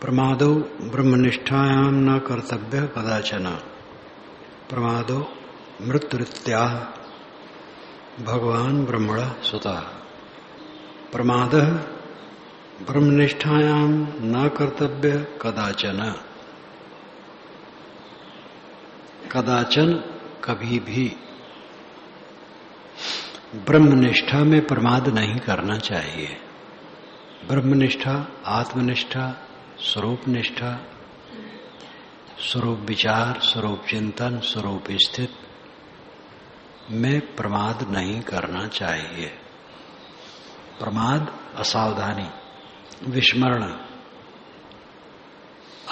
प्रमादो ब्रह्मनिष्ठायां न कर्तव्य कदाचन। प्रमादो मृत्युरित्याह भगवान ब्रह्मणः सुतः। प्रमादः ब्रह्मनिष्ठायां न कर्तव्य कदाचन। कदाचन कभी भी ब्रह्मनिष्ठा में प्रमाद नहीं करना चाहिए। ब्रह्मनिष्ठा, आत्मनिष्ठा, स्वरूप निष्ठा, स्वरूप विचार, स्वरूप चिंतन, स्वरूप स्थित में प्रमाद नहीं करना चाहिए। प्रमाद असावधानी, विस्मरण,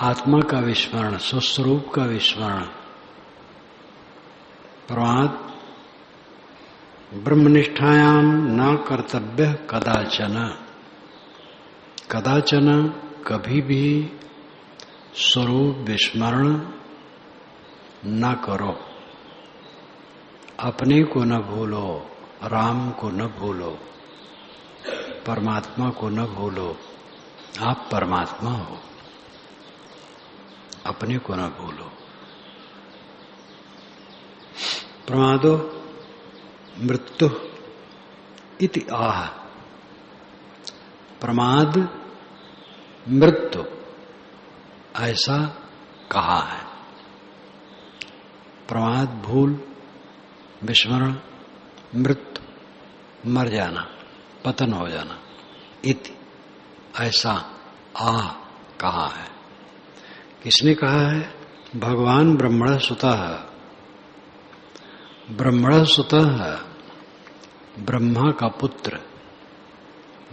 आत्मा का विस्मरण, स्वस्वरूप का विस्मरण। प्रमाद ब्रह्मनिष्ठायां न कर्तव्य कदाचन। कदाचन कभी भी स्वरूप विस्मरण न करो। अपने को न भूलो, राम को न भूलो, परमात्मा को न भूलो। आप परमात्मा हो, अपने को न भूलो। प्रमादो मृत्यु इति आह। प्रमाद मृत्यु ऐसा कहा है। प्रमाद भूल, विस्मरण, मृत्यु मर जाना, पतन हो जाना। इति ऐसा आ कहा है। किसने कहा है? भगवान ब्रह्मण सुतः। ब्रह्मण सुतः ब्रह्मा का पुत्र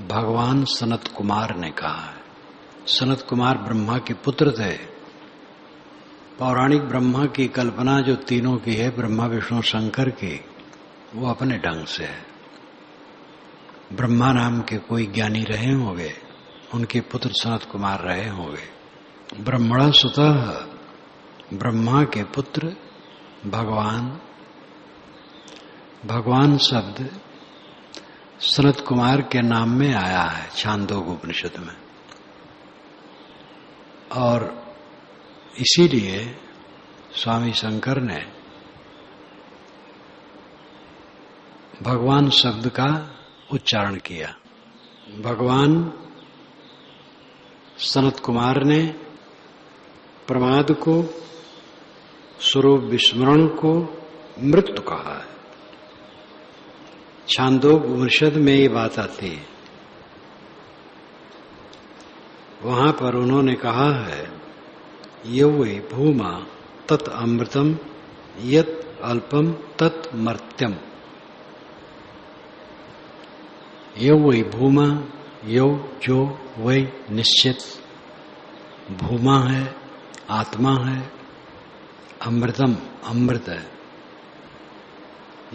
भगवान सनत कुमार ने कहा है। सनत कुमार ब्रह्मा के पुत्र थे। पौराणिक ब्रह्मा की कल्पना जो तीनों की है, ब्रह्मा विष्णु शंकर की, वो अपने ढंग से है। ब्रह्मा नाम के कोई ज्ञानी रहे होंगे, उनके पुत्र सनत कुमार रहे होंगे। ब्रह्मण सुतः ब्रह्मा के पुत्र भगवान। भगवान शब्द सनत कुमार के नाम में आया है छांदोग्य उपनिषद में, और इसीलिए स्वामी शंकर ने भगवान शब्द का उच्चारण किया। भगवान सनत कुमार ने प्रमाद को, स्वरूप विस्मरण को मृत्यु कहा है। छांदोग्य उपनिषद में ये बात आती है। वहां पर उन्होंने कहा है, यो वै भूमा तत् अमृतम यत् अल्पम तत् मर्त्यम। यो वै भूमा, यो जो, वै निश्चित, भूमा है, आत्मा है, अमृतम अमृत है।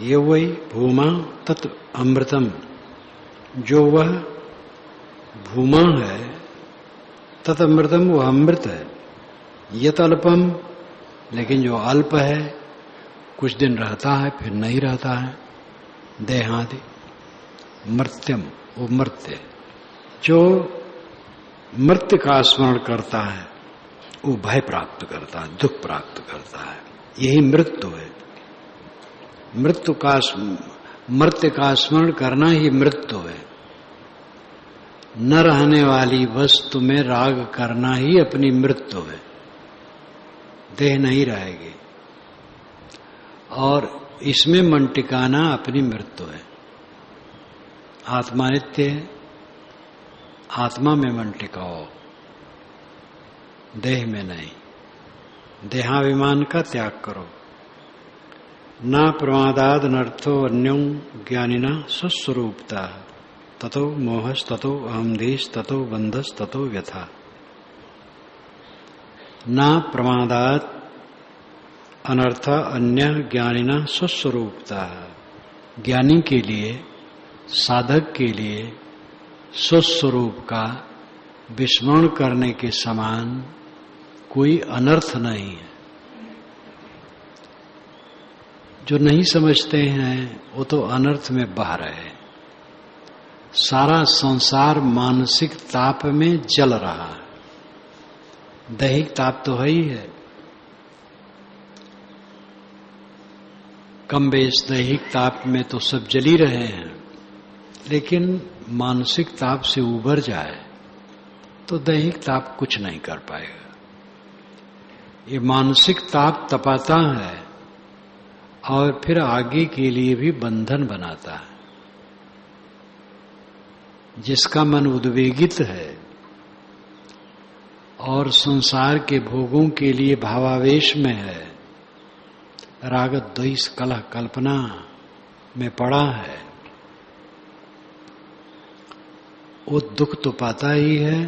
ये वही भूमा तत् अमृतम, जो वह भूमा है, तत् अमृतम वह अमृत है। यत अल्पम, लेकिन जो अल्प है, कुछ दिन रहता है फिर नहीं रहता है, देहादि। मर्त्यम वो मर्त्य, जो मृत्यु का स्मरण करता है वो भय प्राप्त करता है, दुख प्राप्त करता है। यही मृत्यु है। मृत्यु का स्मरण करना ही मृत्यु है। न रहने वाली वस्तु में राग करना ही अपनी मृत्यु है। देह नहीं रहेगी और इसमें मन टिकाना अपनी मृत्यु है। आत्मा नित्य है, आत्मा में मन टिकाओ, देह में नहीं। देहाभिमान का त्याग करो। न प्रमादाद नर्थो अन्यों ज्ञानिना स्वस्वरूपता ततो मोहस ततो अहमधीश ततो बंधस ततो व्यथा। न प्रमादाद अनर्थ अन्य ज्ञानिना स्वस्वरूपता। ज्ञानी के लिए, साधक के लिए स्वस्वरूप का विस्मरण करने के समान कोई अनर्थ नहीं है। जो नहीं समझते हैं वो तो अनर्थ में बह रहे। सारा संसार मानसिक ताप में जल रहा है। दैहिक ताप तो है ही है, कम बेश दैहिक ताप में तो सब जल ही रहे हैं, लेकिन मानसिक ताप से उबर जाए तो दैहिक ताप कुछ नहीं कर पाएगा। ये मानसिक ताप तपाता है और फिर आगे के लिए भी बंधन बनाता है। जिसका मन उद्वेगित है और संसार के भोगों के लिए भावावेश में है, राग द्वेष कलह कल्पना में पड़ा है, वो दुख तो पाता ही है,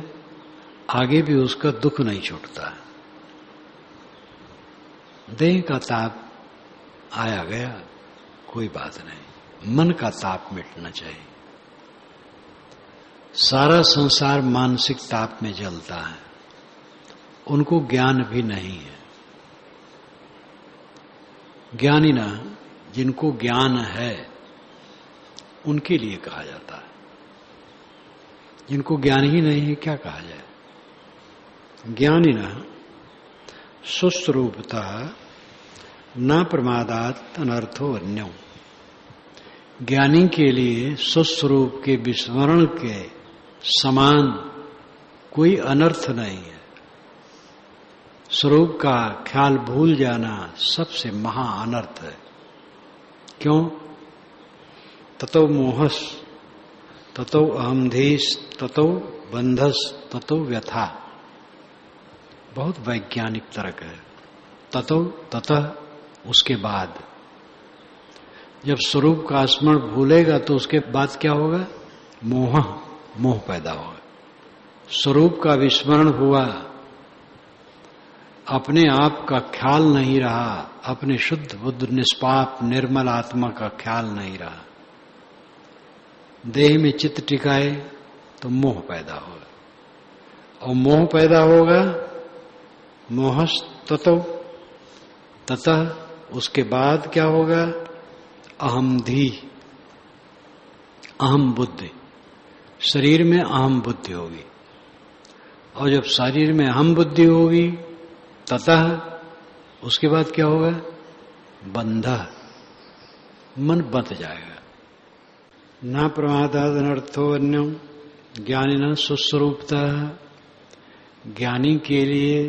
आगे भी उसका दुख नहीं छूटता। देह का ताप आया गया कोई बात नहीं, मन का ताप मिटना चाहिए। सारा संसार मानसिक ताप में जलता है, उनको ज्ञान भी नहीं है। ज्ञानी ना, जिनको ज्ञान है उनके लिए कहा जाता है, जिनको ज्ञान ही नहीं है क्या कहा जाए। ज्ञानी ना सुस्वरूपता न प्रमादात अनर्थो अन्यो। ज्ञानी के लिए सुस्वरूप के विस्मरण के समान कोई अनर्थ नहीं है। स्वरूप का ख्याल भूल जाना सबसे महा अनर्थ है। क्यों? ततो मोहस, ततो अहमधीश, ततो बंधस, ततो व्यथा। बहुत वैज्ञानिक तर्क है। ततो, ततः, उसके बाद। जब स्वरूप का स्मरण भूलेगा तो उसके बाद क्या होगा? मोह पैदा होगा। स्वरूप का विस्मरण हुआ, अपने आप का ख्याल नहीं रहा, अपने शुद्ध बुद्ध निष्पाप निर्मल आत्मा का ख्याल नहीं रहा, देह में चित्त टिकाए तो मोह पैदा होगा, और मोह पैदा होगा, मोहस ततो, ततः, उसके बाद क्या होगा? अहम धी, अहम बुद्धि। शरीर में अहम बुद्धि होगी, और जब शरीर में अहम बुद्धि होगी ततः उसके बाद क्या होगा? बंध, मन बंध जाएगा। न प्रमादाद अनर्थो अन्यम, ज्ञानी न सुस्वरूपता। ज्ञानी के लिए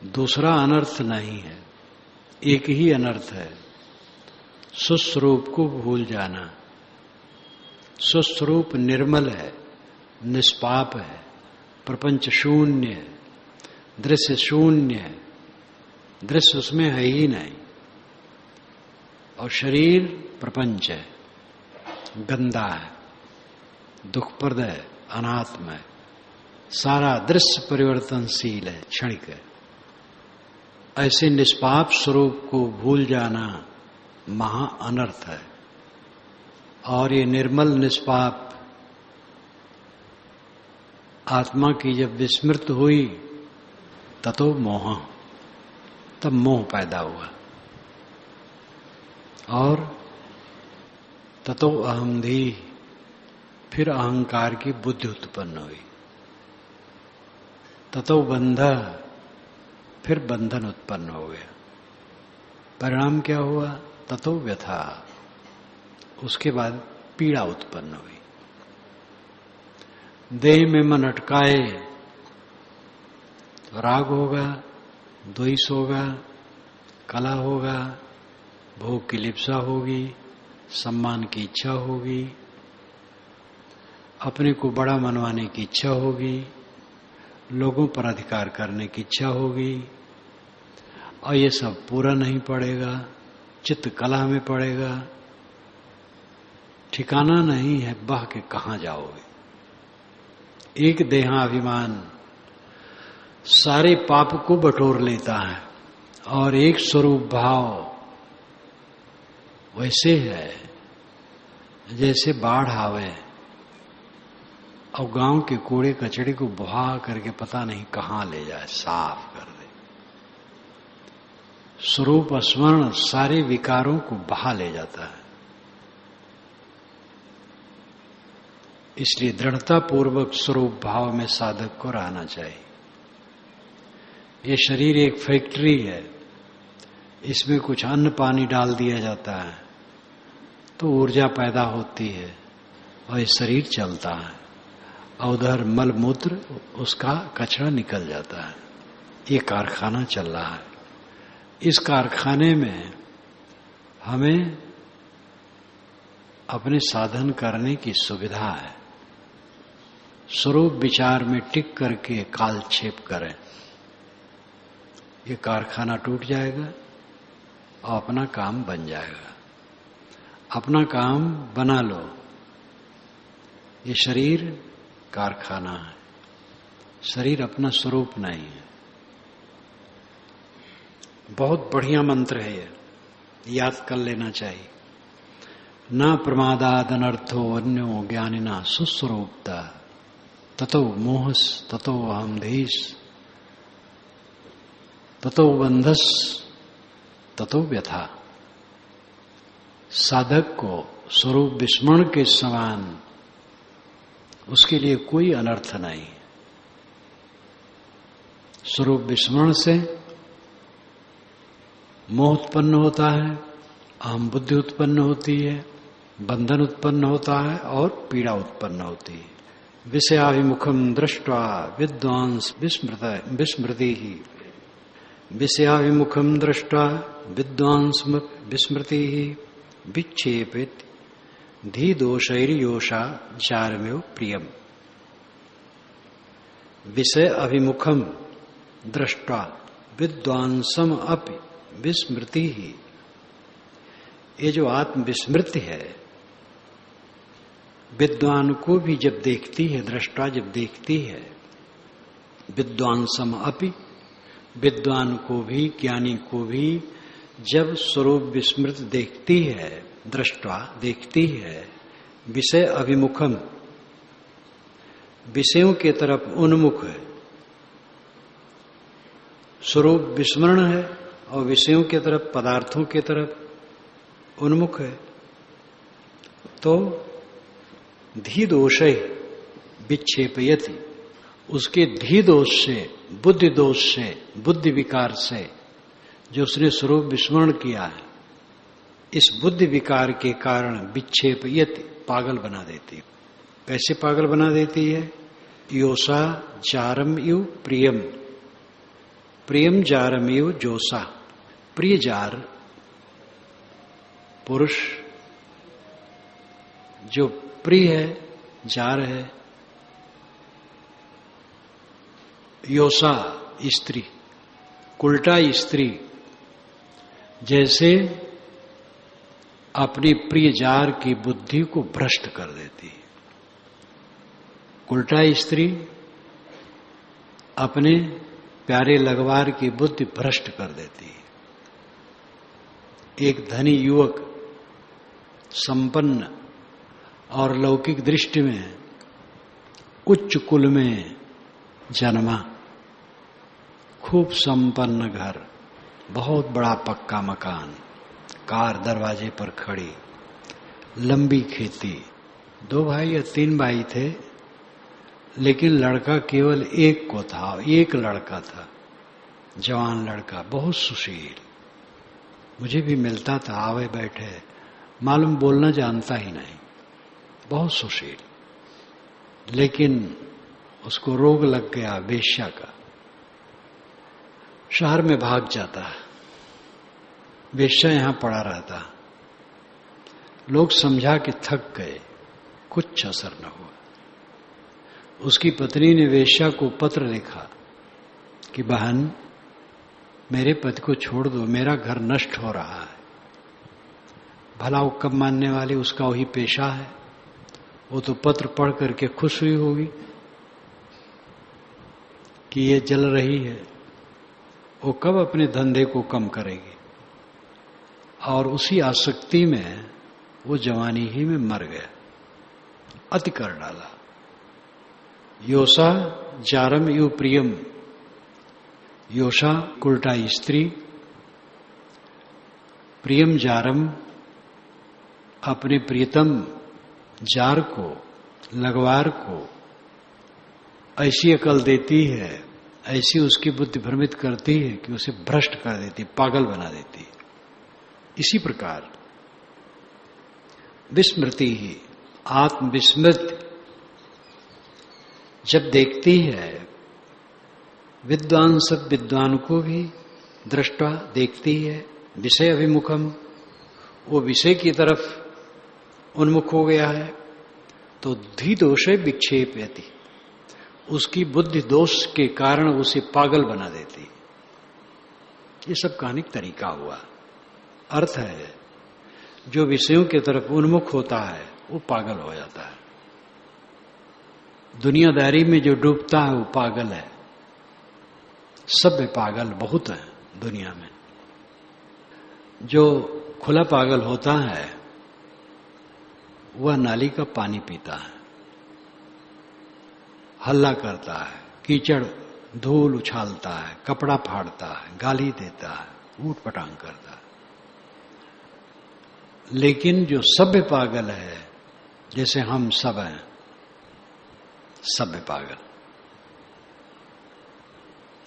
दूसरा अनर्थ नहीं है, एक ही अनर्थ है, सुस्वरूप को भूल जाना। सुस्वरूप निर्मल है, निष्पाप है, प्रपंच शून्य है, दृश्य शून्य है, दृश्य उसमें है ही नहीं, और शरीर प्रपंच है, गंदा है, दुखप्रद है, अनात्म है, सारा दृश्य परिवर्तनशील है, क्षणिक है। ऐसे निष्पाप स्वरूप को भूल जाना महा अनर्थ है। और ये निर्मल निष्पाप आत्मा की जब विस्मृत हुई ततो मोह, तब मोह पैदा हुआ, और ततो अहमधी, फिर अहंकार की बुद्धि उत्पन्न हुई, ततो बंध, फिर बंधन उत्पन्न हो गया। परिणाम क्या हुआ? ततो व्यथा, उसके बाद पीड़ा उत्पन्न हुई। देह में मन अटकाए तो राग होगा, द्वेष होगा, कलह होगा, भोग की लिप्सा होगी, सम्मान की इच्छा होगी, अपने को बड़ा मनवाने की इच्छा होगी, लोगों पर अधिकार करने की इच्छा होगी, और ये सब पूरा नहीं पड़ेगा, चित्त कलह में पड़ेगा, ठिकाना नहीं है, बह के कहां जाओगे। एक देहाभिमान सारे पाप को बटोर लेता है, और एक स्वरूप भाव वैसे है जैसे बाढ़ आवे और गांव के कूड़े कचड़े को बहा करके पता नहीं कहां ले जाए, साफ कर दे। स्वरूप स्मरण सारे विकारों को बहा ले जाता है। इसलिए दृढ़ता पूर्वक स्वरूप भाव में साधक को रहना चाहिए। ये शरीर एक फैक्ट्री है, इसमें कुछ अन्न पानी डाल दिया जाता है तो ऊर्जा पैदा होती है और ये शरीर चलता है, और उधर मल मूत्र उसका कचरा निकल जाता है। ये कारखाना चल रहा है। इस कारखाने में हमें अपने साधन करने की सुविधा है। स्वरूप विचार में टिक करके कालक्षेप करें। ये कारखाना टूट जाएगा और अपना काम बन जाएगा। अपना काम बना लो। ये शरीर कारखाना है, शरीर अपना स्वरूप नहीं है। बहुत बढ़िया मंत्र है ये, याद कर लेना चाहिए। न प्रमादाद अनर्थो अन्यो ज्ञानिना सुस्वरूपता ततो मोहस ततो अहम धीश ततो बंधस ततो व्यथा। साधक को स्वरूप विस्मरण के समान उसके लिए कोई अनर्थ नहीं। स्वरूप विस्मरण से मोह उत्पन्न होता है, अहम बुद्धि उत्पन्न होती है, बंधन उत्पन्न होता है और पीड़ा उत्पन्न होती है। विषयाभिमुखम दृष्ट्वा विद्वांस विस्मृति ही, विषयाभिमुखम दृष्ट्वा विद्वांस विस्मृति ही विक्षेपित धी दोषैर्योषा चारमेव प्रियम। विषय अभिमुखम दृष्ट्वा विद्वांसम अपि विस्मृति ही। ये जो आत्म विस्मृति है, विद्वान को भी जब देखती है, दृष्टा जब देखती है, विद्वांसम अपि, विद्वान को भी, ज्ञानी को भी जब स्वरूप विस्मृत देखती है, दृष्टा देखती है, विषय अभिमुखम, विषयों के तरफ उन्मुख है। स्वरूप विस्मरण है और विषयों के तरफ, पदार्थों के तरफ उन्मुख है, तो धी दोषे विक्षेपयति, उसके धी दोष से, बुद्धि दोष से, बुद्धि विकार से जो उसने स्वरूप विस्मरण किया है, इस बुद्धि विकार के कारण विक्षेपयति, पागल बना देती है। कैसे पागल बना देती है? योषा जारम यु प्रियम, प्रियम जारम यु जोसा। प्रिय जार पुरुष, जो प्रिय है जार है। योषा स्त्री, उल्टा स्त्री जैसे अपनी प्रिय जार की बुद्धि को भ्रष्ट कर देती है। उल्टा स्त्री अपने प्यारे लगवार की बुद्धि भ्रष्ट कर देती है। एक धनी युवक संपन्न और लौकिक दृष्टि में उच्च कुल में जन्मा, खूब संपन्न घर, बहुत बड़ा पक्का मकान, कार दरवाजे पर खड़ी, लंबी खेती। 2 भाई या 3 भाई थे, लेकिन लड़का केवल एक को था। एक लड़का था, जवान लड़का, बहुत सुशील। मुझे भी मिलता था, आवे बैठे, मालूम बोलना जानता ही नहीं, बहुत सुशील। लेकिन उसको रोग लग गया वेश्या का, शहर में भाग जाता है, वेश्या यहां पड़ा रहता। लोग समझा कि थक गए, कुछ असर न हुआ। उसकी पत्नी ने वेश्या को पत्र लिखा कि बहन, मेरे पति को छोड़ दो, मेरा घर नष्ट हो रहा है। भला वो कब मानने वाली, उसका वही पेशा है। वो तो पत्र पढ़ करके खुश हुई होगी कि ये जल रही है। वो कब अपने धंधे को कम करेगी? और उसी आसक्ति में वो जवानी ही में मर गया, अति कर डाला। योषा जारम यु प्रियम, योषा उल्टा स्त्री, प्रियम जारम, अपने प्रियतम जार को, लगवार को ऐसी अकल देती है, ऐसी उसकी बुद्धि भ्रमित करती है कि उसे भ्रष्ट कर देती, पागल बना देती है। इसी प्रकार विस्मृति ही, आत्मविस्मृति जब देखती है, विद्वान सब विद्वान को भी दृष्टा देखती है, विषय अभिमुखम, वो विषय की तरफ उन्मुख हो गया है, तो धी दोषे विक्षेपयति, उसकी बुद्धि दोष के कारण उसे पागल बना देती। ये सब कहने का तरीका हुआ। अर्थ है जो विषयों की तरफ उन्मुख होता है वो पागल हो जाता है। दुनियादारी में जो डूबता है वो पागल है। सब पागल बहुत है दुनिया में। जो खुला पागल होता है वह नाली का पानी पीता है, हल्ला करता है, कीचड़ धूल उछालता है, कपड़ा फाड़ता है, गाली देता है, ऊट पटांग करता है। लेकिन जो सभ्य पागल है, जैसे हम सब हैं, सभ्य पागल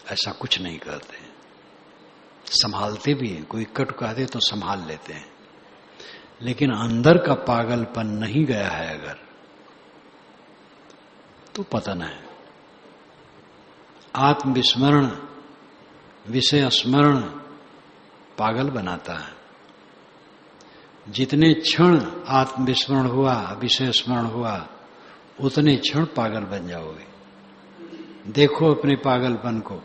ऐसा कुछ नहीं करते, संभालते भी हैं। कोई कट कह दे तो संभाल लेते हैं, लेकिन अंदर का पागलपन नहीं गया है अगर, तो पतन है। आत्मविस्मरण, विषय स्मरण पागल बनाता है। जितने क्षण आत्मविस्मरण हुआ, विषय स्मरण हुआ, उतने क्षण पागल बन जाओगे। देखो अपने पागलपन को।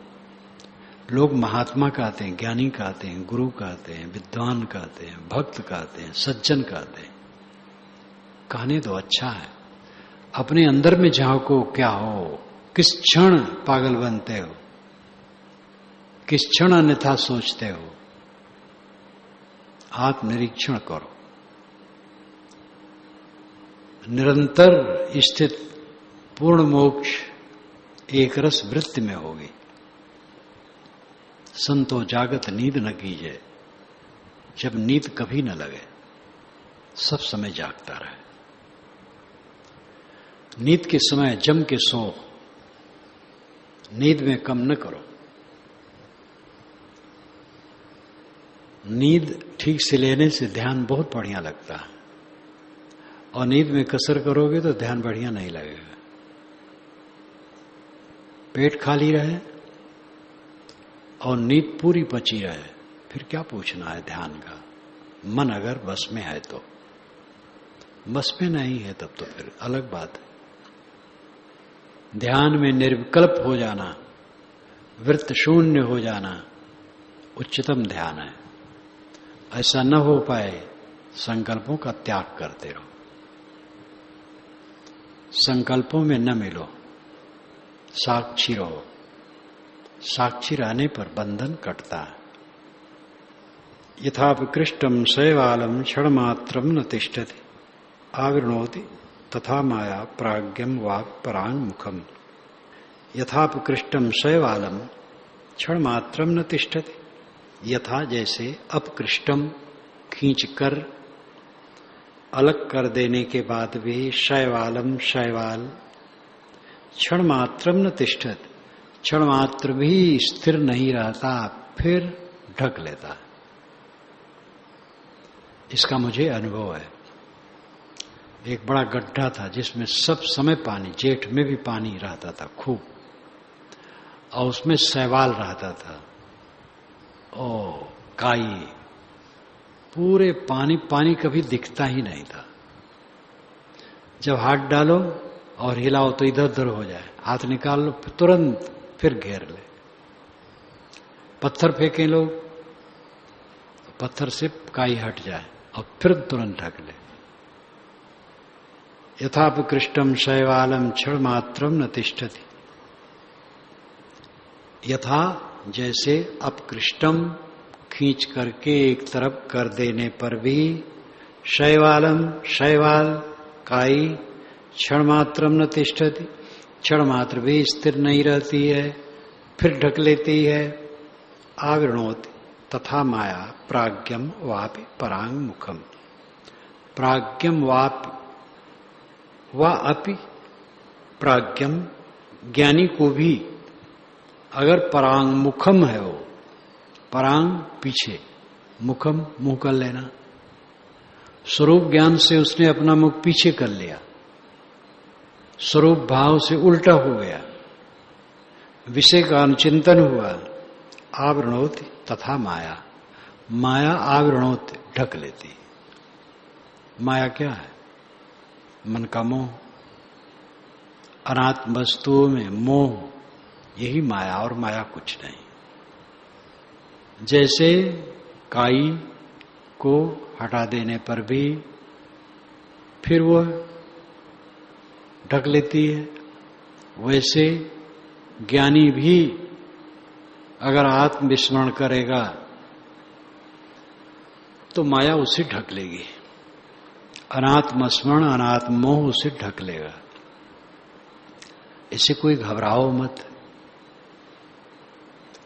लोग महात्मा कहते हैं, ज्ञानी कहते हैं, गुरु कहते हैं, विद्वान कहते हैं, भक्त कहते हैं, सज्जन कहते हैं। कहने तो अच्छा है, अपने अंदर में झांको, क्या हो, किस क्षण पागल बनते हो, किस क्षण अन्यथा सोचते हो। आत्मनिरीक्षण करो। निरंतर स्थित पूर्ण मोक्ष एक रस वृत्ति में होगी। संतो जागत नींद न कीजिए, जब नींद कभी न लगे, सब समय जागता रहे। नींद के समय जम के सो, नींद में कम न करो। नींद ठीक से लेने से ध्यान बहुत बढ़िया लगता है, और नींद में कसर करोगे तो ध्यान बढ़िया नहीं लगेगा। पेट खाली रहे और नींद पूरी पची रहे, फिर क्या पूछना है ध्यान का। मन अगर बस में है तो, बस में नहीं है तब तो फिर अलग बात है। ध्यान में निर्विकल्प हो जाना, वृत्त शून्य हो जाना उच्चतम ध्यान है। ऐसा न हो पाए, संकल्पों का त्याग करते रहो। संकल्पों में न मिलो, साक्षी रहो। साक्षी रहने पर बंधन कटता है। यथापकृष्टम शैवालम क्षणमात्रम न तिष्ठति आवृणोति तथा माया प्राज्ञम वाक् पराङ्मुखम। यथापकृष्टम शैवालम क्षणमात्रम न तिष्ठति, यथा जैसे, अपकृष्टम खींचकर, अलग कर देने के बाद भी, शैवालम शैवाल, क्षण मात्रम न तिष्ठत, क्षण मात्र भी स्थिर नहीं रहता, फिर ढक लेता है। इसका मुझे अनुभव है। एक बड़ा गड्ढा था जिसमें सब समय पानी, जेठ में भी पानी रहता था खूब, और उसमें शैवाल रहता था। ओ काई, पूरे पानी, पानी कभी दिखता ही नहीं था। जब हाथ डालो और हिलाओ तो इधर उधर हो जाए, हाथ निकाल लो तुरंत फिर घेर ले। पत्थर फेंके लोग, पत्थर से काई हट जाए और फिर तुरंत ढक ले। यथापकृष्टम शैवालम क्षण मात्रम न तिष्ठति, यथा जैसे, अपकृष्टम खींच करके एक तरफ कर देने पर भी, शैवालम शैवाल काई क्षण मात्रम न तिष्ठति, क्षण मात्र भी स्थिर नहीं रहती है, फिर ढक लेती है। आवृणोति तथा माया प्राज्ञम वापि पराङ्मुखम। प्राज्ञम वापि वा अपि, प्राज्ञम ज्ञानी को भी, अगर परांग मुखम है वो, परांग पीछे, मुखम मुंह कर लेना, स्वरूप ज्ञान से उसने अपना मुख पीछे कर लिया, स्वरूप भाव से उल्टा हो गया, विषय का अनुचिंतन हुआ, आवरणोत तथा माया, माया आवरणोत ढक लेती। माया क्या है? मन का मोह, अनात्म वस्तुओं में मोह, यही माया और माया कुछ नहीं। जैसे काई को हटा देने पर भी फिर वह ढक लेती है, वैसे ज्ञानी भी अगर आत्मविस्मरण करेगा तो माया उसे ढक लेगी, अनात्म स्मरण अनात्म मोह उसे ढक लेगा। इसे कोई घबराओ मत,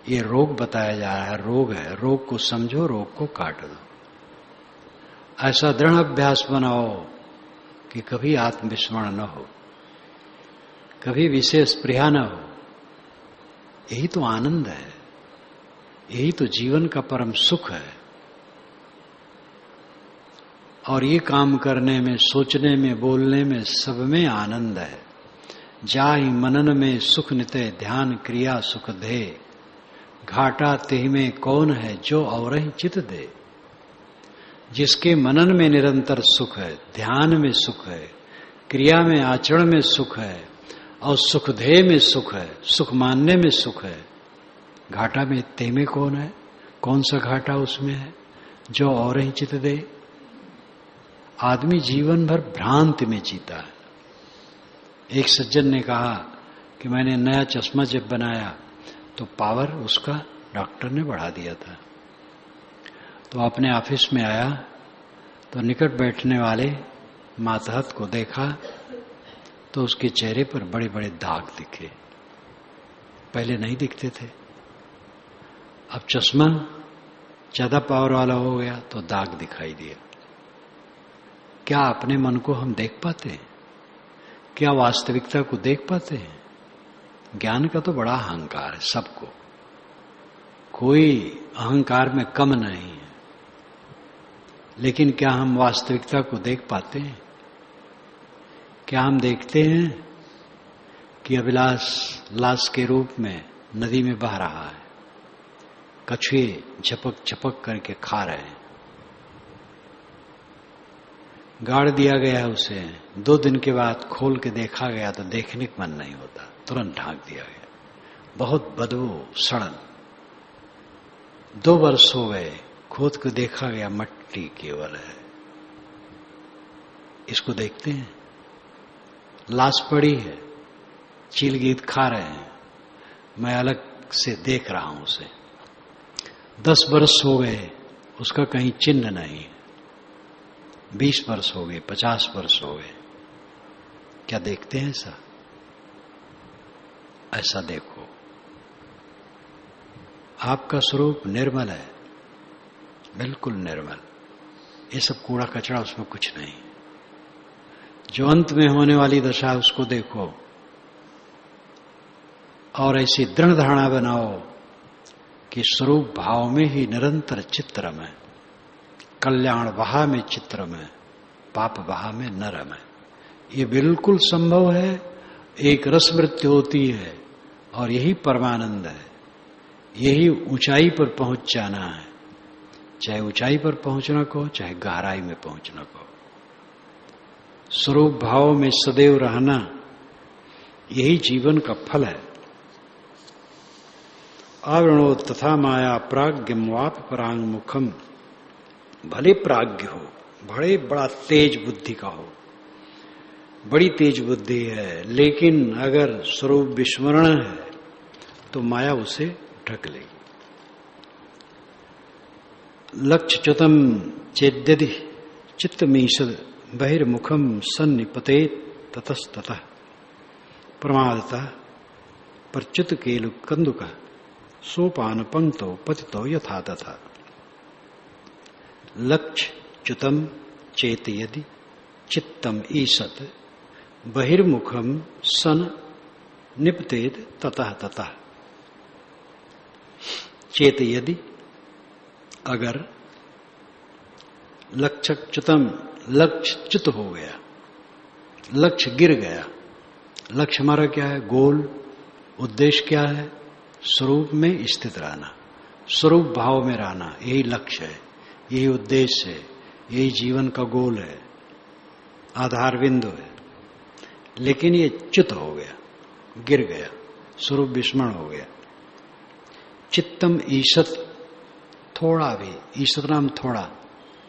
ये रोग बताया जा रहा है, रोग है, रोग को समझो, रोग को काट दो। ऐसा दृढ़ अभ्यास बनाओ कि कभी आत्मविस्मरण न हो, कभी विशेष स्पृहा न हो। यही तो आनंद है, यही तो जीवन का परम सुख है। और ये काम करने में, सोचने में, बोलने में, सब में आनंद है। जाहि मनन में सुख निते, ध्यान क्रिया सुख दे, घाटा तेह में कौन है जो औरहि चित दे। जिसके मनन में निरंतर सुख है, ध्यान में सुख है, क्रिया में आचरण में सुख है और सुख ध्येय में सुख है, सुख मानने में सुख है, घाटा में तेह में कौन है? कौन सा घाटा उसमें है जो औरहि चित दे। आदमी जीवन भर भ्रांति में जीता है। एक सज्जन ने कहा कि मैंने नया चश्मा जब बनाया तो पावर उसका डॉक्टर ने बढ़ा दिया था। तो अपने ऑफिस में आया तो निकट बैठने वाले मातहत को देखा तो उसके चेहरे पर बड़े बड़े दाग दिखे, पहले नहीं दिखते थे। अब चश्मा ज्यादा पावर वाला हो गया तो दाग दिखाई दिया। क्या अपने मन को हम देख पाते हैं? क्या वास्तविकता को देख पाते हैं? ज्ञान का तो बड़ा अहंकार है सबको, कोई अहंकार में कम नहीं है, लेकिन क्या हम वास्तविकता को देख पाते हैं? क्या हम देखते हैं कि अभिलाष लाश के रूप में नदी में बह रहा है, कछुए झपक झपक करके खा रहे हैं, गाड़ दिया गया है उसे, 2 दिन के बाद खोल के देखा गया तो देखने का मन नहीं होता, तुरंत ढांक दिया गया, बहुत बदबू सड़न। 2 वर्ष हो गए, खोद को देखा गया मट्टी केवल है। इसको देखते हैं, लाश पड़ी है, चील गीत खा रहे हैं, मैं अलग से देख रहा हूं उसे। 10 वर्ष हो गए, उसका कहीं चिन्ह नहीं, 20 वर्ष हो गए, 50 वर्ष हो गए, क्या देखते हैं ऐसा? ऐसा देखो, आपका स्वरूप निर्मल है, बिल्कुल निर्मल। ये सब कूड़ा कचरा उसमें कुछ नहीं। जो अंत में होने वाली दशा है उसको देखो और ऐसी दृढ़ धारणा बनाओ कि स्वरूप भाव में ही निरंतर चित्रम है, कल्याण बहा में चित्रम है, पाप बहा में नरम है। ये बिल्कुल संभव है। एक रस मृत्यु होती है और यही परमानंद है, यही ऊंचाई पर पहुंच जाना है। चाहे ऊंचाई पर पहुंचना को, चाहे गहराई में पहुंचना को, स्वरूप भाव में सदैव रहना, यही जीवन का फल है। आवरणो तथा माया प्राज्ञम वाप परांग मुखम। भले प्राज्ञ हो, बड़ा तेज बुद्धि का हो, बड़ी तेज बुद्धि है, लेकिन अगर स्वरूप विस्मरण है तो माया उसे ढक लेगी। लक्ष्य च्युतम चेद्यदि चित्तमीषद बहिर्मुखम सन्निपते ततस्ततः प्रमादतः परच्युत केलु कंदुक सोपान पंक्तो पतितो यथा तथा। लक्ष्य च्युतम चेतयदि चित्तम ईशत बहिर्मुखम सन निपतेत ततः ततः। चेत यदि, अगर लक्ष्यच्युतम, लक्ष्य च्युत हो गया, लक्ष्य गिर गया। लक्ष्य हमारा क्या है? गोल। उद्देश्य क्या है? स्वरूप में स्थित रहना, स्वरूप भाव में रहना। यही लक्ष्य है, यही उद्देश्य है, यही जीवन का गोल है, आधार बिंदु है। लेकिन ये च्युत हो गया, गिर गया, स्वरूप विस्मरण हो गया। चित्तम ईशत, थोड़ा भी, ईशत नाम थोड़ा,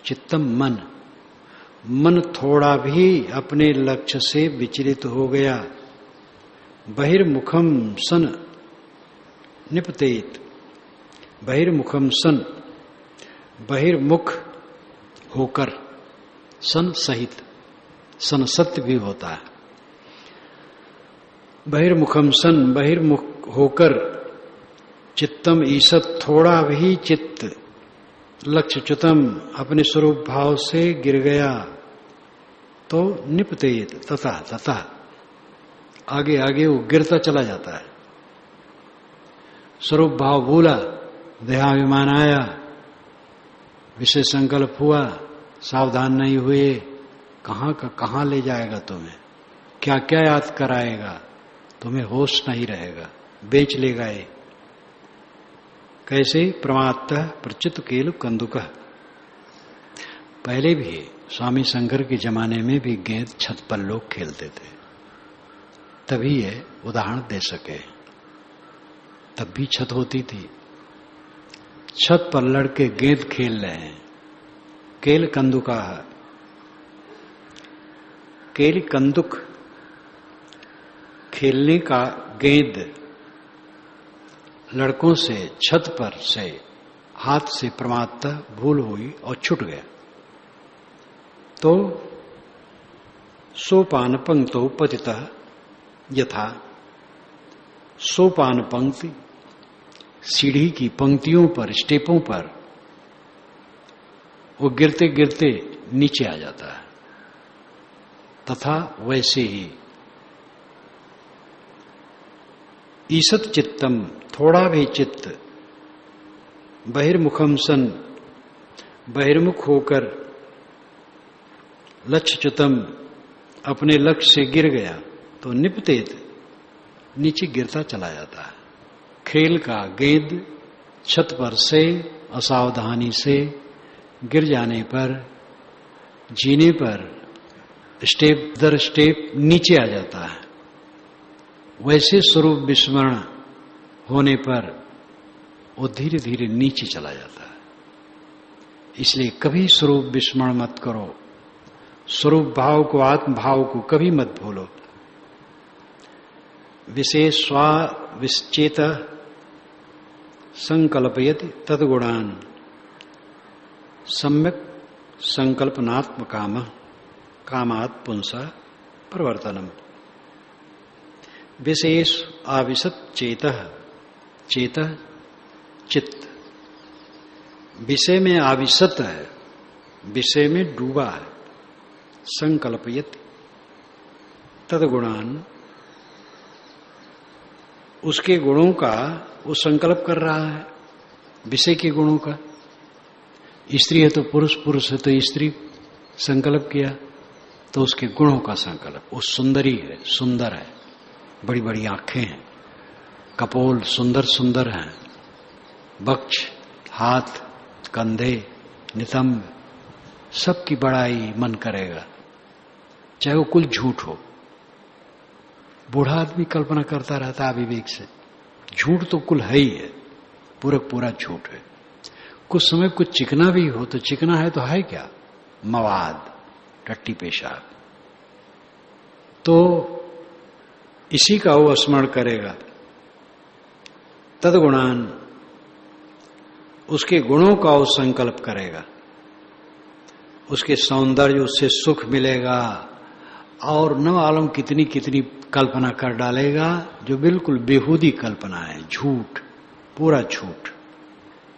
चित्तम मन, मन थोड़ा भी अपने लक्ष्य से विचलित हो गया। बहिर्मुखम सन निपतेत, बहिर्मुखम सन, बहिर्मुख होकर, सन सहित, सन सत्य भी होता है। बहिर्मुखम सन, बहिर्मुख होकर, चित्तम ईशत, थोड़ा भी चित्त लक्ष्यच्युतम अपने स्वरूप भाव से गिर गया। तो निपतेत, तथा तथा, आगे आगे वो गिरता चला जाता है। स्वरूप भाव भूला, देहाभिमान आया, विषय संकल्प हुआ, सावधान नहीं हुए, कहां का कहां ले जाएगा तुम्हें, क्या क्या याद कराएगा, तुम्हें होश नहीं रहेगा, बेच लेगा ये। कैसे? प्रमादतः प्रच्युत केल कंदुक। पहले भी स्वामी शंकर के जमाने में भी गेंद छत पर लोग खेलते थे, तभी ये उदाहरण दे सके। तब भी छत होती थी, छत पर लड़के गेंद खेल रहे हैं। केल कंदुका है, केल कंदुक खेलने का गेंद लड़कों से छत पर से हाथ से प्रमादतः भूल हुई और छूट गया। तो सोपान पंक्तो पतितः यथा, सोपान पंक्ति सीढ़ी की पंक्तियों पर, स्टेपों पर वो गिरते गिरते नीचे आ जाता है, तथा वैसे ही ईसत चित्तम, थोड़ा भी चित्त बहिर्मुखम सन, बहिर्मुख होकर, लक्ष्यच्युतम अपने लक्ष्य से गिर गया तो निपतेत, नीचे गिरता चला जाता है। खेल का गेंद छत पर से असावधानी से गिर जाने पर, जीने पर स्टेप दर स्टेप नीचे आ जाता है। वैसे स्वरूप विस्मरण होने पर वो धीरे धीरे नीचे चला जाता है। इसलिए कभी स्वरूप विस्मरण मत करो, स्वरूप भाव को, आत्म भाव को कभी मत भूलो। विशेष स्वा विश्चेत संकल्पयति तद्गुणान सम्यक संकल्पनात्म काम कामात् पुंसा प्रवर्तनम। विशेष आविशत चेतः, चेतः चित्त विषय में आविशत है, विषय में डूबा है। संकल्पयति तद्गुणान, उसके गुणों का वो संकल्प कर रहा है, विषय के गुणों का। स्त्री है तो पुरुष, पुरुष है तो स्त्री, संकल्प किया तो उसके गुणों का संकल्प। वो सुंदरी है, सुंदर है, बड़ी बड़ी आंखें हैं, कपोल सुंदर सुंदर हैं, वक्ष, हाथ, कंधे, नितंब, सबकी बड़ाई मन करेगा, चाहे वो कुल झूठ हो। बूढ़ा आदमी कल्पना करता रहता है अविवेक से, झूठ तो कुल है ही है, पूरा पूरा झूठ है। कुछ समय कुछ चिकना भी हो तो चिकना है तो है क्या? मवाद, टट्टी पेशाब। तो इसी का वो स्मरण करेगा। तद्गुणान, उसके गुणों का वो संकल्प करेगा, उसके सौंदर्य, उससे सुख मिलेगा, और न मालूम कितनी कितनी कल्पना कर डालेगा जो बिल्कुल बेहूदी कल्पना है, झूठ, पूरा झूठ।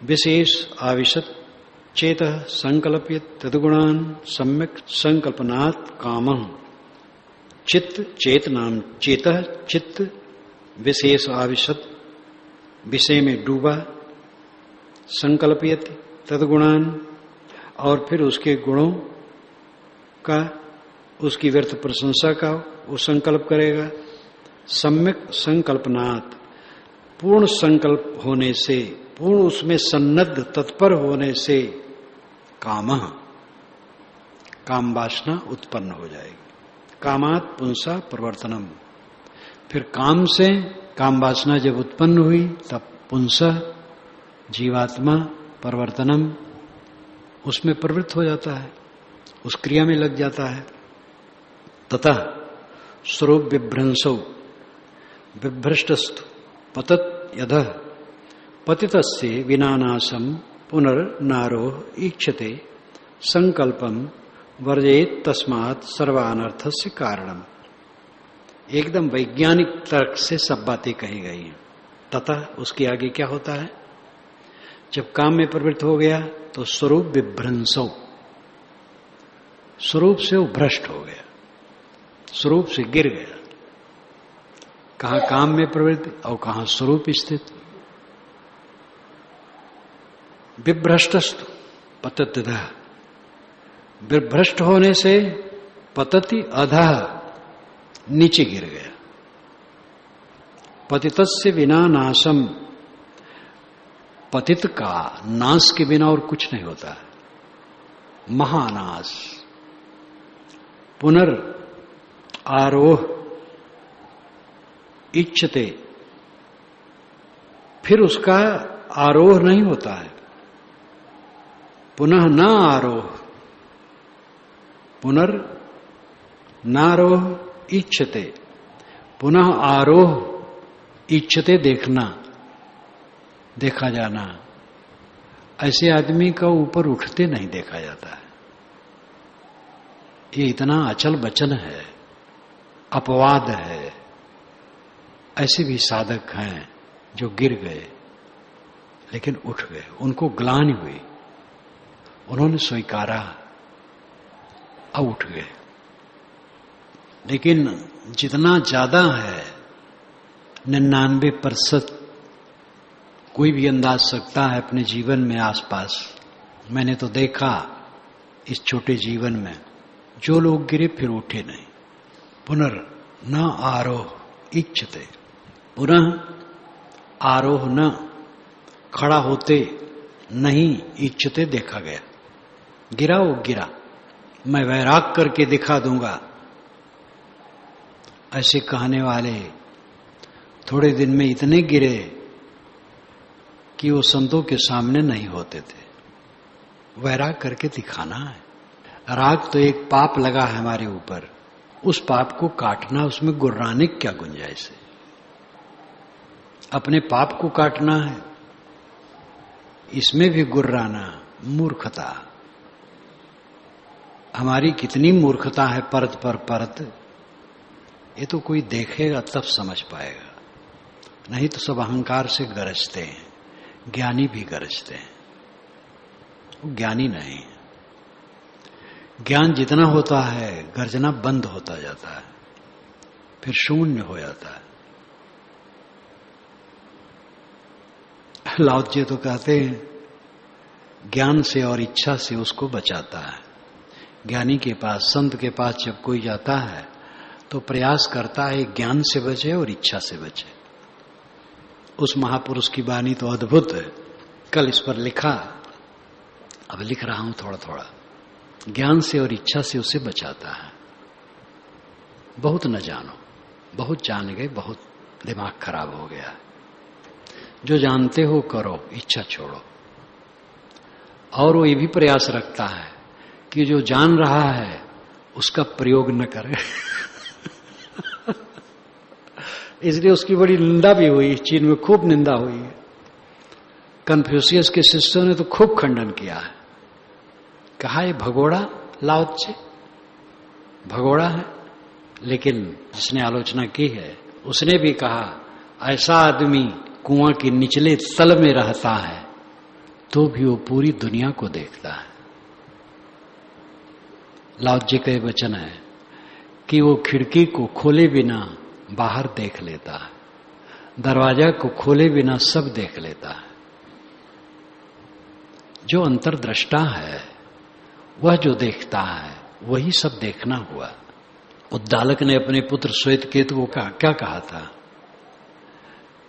विशेष आविशत चेतः संकल्पयत तद्गुणान सम्यक संकल्पनात् कामः। चित्त, चेत नाम चेतः चित्त, विशेष आविशत विषय में डूबा, संकल्पयति तद्गुणान, और फिर उसके गुणों का, उसकी व्यर्थ प्रशंसा का वो संकल्प करेगा। सम्यक संकल्पनात्, पूर्ण संकल्प होने से, पूर्ण उसमें सन्नद्ध तत्पर होने से कामः, काम वासना उत्पन्न हो जाएगी। कामात् पुंसा प्रवर्तनम, फिर काम से काम वासना जब उत्पन्न हुई तब पुंसा जीवात्मा प्रवर्तनम उसमें प्रवृत्त हो जाता है, उस क्रिया में लग जाता है। तथा स्वरूप विभ्रंसौ बिभ्रष्टस्तु पतत यदः पतितस्य विनानाशम पुनर्नारोह ईक्षते संकल्पम वर्जेत तस्मात् सर्वानर्थस्य कारणम। एकदम वैज्ञानिक तर्क से सब बातें कही गई हैं। तथा उसके आगे क्या होता है? जब काम में प्रवृत्त हो गया तो स्वरूप विभ्रंसो, स्वरूप से वो भ्रष्ट हो गया, स्वरूप से गिर गया। कहां काम में प्रवृत्ति और कहां स्वरूप स्थित। विभ्रष्टस्तु पतत्यधः, विभ्रष्ट होने से पतति अधः, नीचे गिर गया। पतितस्य विना नाशम, पतित का नाश के बिना और कुछ नहीं होता है, महानाश। पुनर् आरोह इच्छते, फिर उसका आरोह नहीं होता है। पुनः न आरोह, पुनर् नारोह इच्छते, पुनः आरोह इच्छते, देखना, देखा जाना। ऐसे आदमी का ऊपर उठते नहीं देखा जाता है। ये इतना अचल बचन है, अपवाद है। ऐसे भी साधक हैं जो गिर गए लेकिन उठ गए, उनको ग्लानि हुई, उन्होंने स्वीकारा, अब उठ गए। लेकिन जितना ज्यादा है 99% कोई भी अंदाज सकता है अपने जीवन में आसपास। मैंने तो देखा इस छोटे जीवन में, जो लोग गिरे फिर उठे नहीं। पुनर् न आरोह इच्छते, पुनः आरोह न, खड़ा होते नहीं इच्छते, देखा गया। गिरा वो गिरा, मैं वैराग करके दिखा दूंगा, ऐसे कहने वाले थोड़े दिन में इतने गिरे कि वो संतों के सामने नहीं होते थे। वैराग करके दिखाना है। राग तो एक पाप लगा है हमारे ऊपर, उस पाप को काटना, उसमें गुर्राने क्या गुंजाइश है? अपने पाप को काटना है, इसमें भी गुर्राना मूर्खता। हमारी कितनी मूर्खता है परत पर परत, ये तो कोई देखेगा तब समझ पाएगा। नहीं तो सब अहंकार से गरजते हैं, ज्ञानी भी गरजते हैं, वो ज्ञानी नहीं। ज्ञान जितना होता है गर्जना बंद होता जाता है, फिर शून्य हो जाता है। लाओ जी तो कहते हैं ज्ञान से और इच्छा से उसको बचाता है। ज्ञानी के पास, संत के पास जब कोई जाता है तो प्रयास करता है ज्ञान से बचे और इच्छा से बचे। उस महापुरुष की वाणी तो अद्भुत है। कल इस पर लिखा, अब लिख रहा हूं थोड़ा थोड़ा। ज्ञान से और इच्छा से उसे बचाता है। बहुत न जानो, बहुत जान गए, बहुत दिमाग खराब हो गया। जो जानते हो करो, इच्छा छोड़ो। और वो ये भी प्रयास रखता है कि जो जान रहा है उसका प्रयोग न करे। इसलिए उसकी बड़ी निंदा भी हुई, चीन में खूब निंदा हुई है। कन्फ्यूशियस के शिष्यों ने तो खूब खंडन किया है। कहा ये भगोड़ा, लाओ त्से भगोड़ा है। लेकिन जिसने आलोचना की है उसने भी कहा ऐसा आदमी कुआं के निचले तल में रहता है तो भी वो पूरी दुनिया को देखता है। लाओ जी के वचन है कि वो खिड़की को खोले बिना बाहर देख लेता है, दरवाजा को खोले बिना सब देख लेता है। जो अंतर्दृष्टा है वह जो देखता है वही सब देखना हुआ। उद्दालक ने अपने पुत्र श्वेतकेतु को क्या कहा था?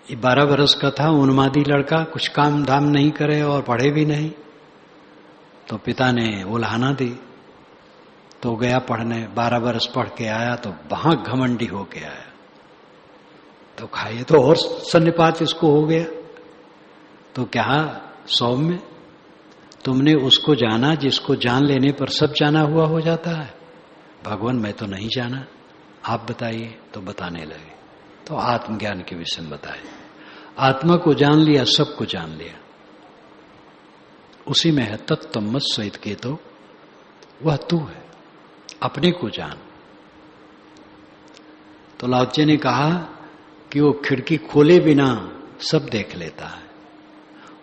ये 12 वर्ष का था, उन्मादी लड़का, कुछ काम धाम नहीं करे और पढ़े भी नहीं। तो पिता ने उल्हाना दी, तो गया पढ़ने। 12 वर्ष पढ़ के आया तो वहां घमंडी होके आया। तो खाइए तो और सन्निपात इसको हो गया। तो क्या सौम्य, तुमने उसको जाना जिसको जान लेने पर सब जाना हुआ हो जाता है? भगवान मैं तो नहीं जाना, आप बताइए। तो बताने लगे। तो आत्मज्ञान के विषय में बताए। आत्मा को जान लिया, सबको जान लिया। उसी में है तत्तम श्वेतकेतु, वह तू है, अपने को जान। तो लाओत्से ने कहा कि वो खिड़की खोले बिना सब देख लेता है,